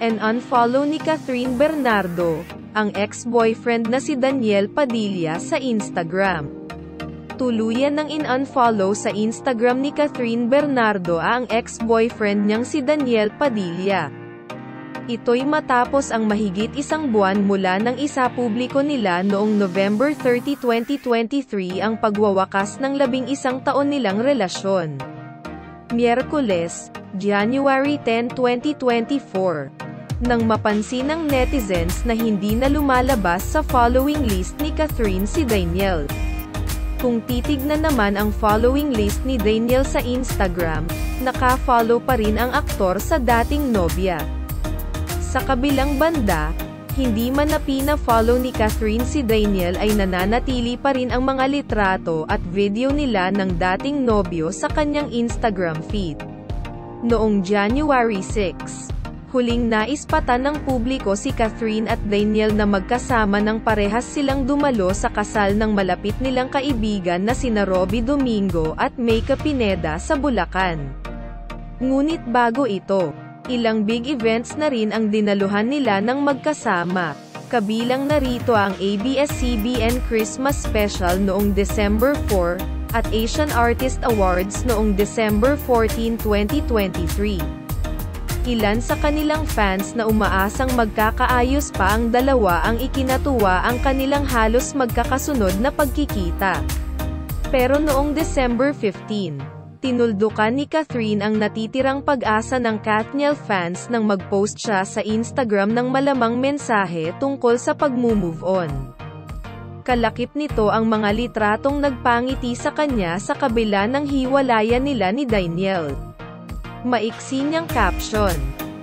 and unfollow ni Catherine Bernardo, ang ex-boyfriend na si Daniel Padilla sa Instagram. Tuluyan ng in-unfollow sa Instagram ni Catherine Bernardo ang ex-boyfriend niyang si Daniel Padilla. Ito'y matapos ang mahigit isang buwan mula nang isapubliko nila noong November 30, 2023 ang pagwawakas ng 11 taon nilang relasyon. Miyerkules, January 10, 2024. Nang mapansin ng netizens na hindi na lumalabas sa following list ni Catherine si Daniel. Kung titignan naman ang following list ni Daniel sa Instagram, naka-follow pa rin ang aktor sa dating nobya. Sa kabilang banda, hindi man na pina-follow ni Catherine si Daniel ay nananatili pa rin ang mga litrato at video nila ng dating nobyo sa kanyang Instagram feed. Noong January 6, huling naispatan ng publiko si Catherine at Daniel na magkasama nang parehas silang dumalo sa kasal ng malapit nilang kaibigan na sina Robby Domingo at Meika Pineda sa Bulacan. Ngunit bago ito, ilang big events na rin ang dinaluhan nila ng magkasama. Kabilang narito ang ABS-CBN Christmas Special noong December 4, at Asian Artist Awards noong December 14, 2023. Ilan sa kanilang fans na umaasang magkakaayos pa ang dalawa ang ikinatuwa ang kanilang halos magkakasunod na pagkikita. Pero noong December 15, tinuldukan ni Catherine ang natitirang pag-asa ng Katniel fans nang mag-post siya sa Instagram ng malamang mensahe tungkol sa pag-move on. Kalakip nito ang mga litratong nagpangiti sa kanya sa kabila ng hiwalayan nila ni Daniel. Maiksi niyang caption,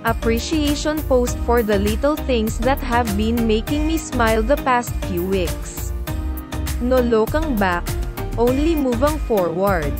"Appreciation post for the little things that have been making me smile the past few weeks. No looking back, only moving forward."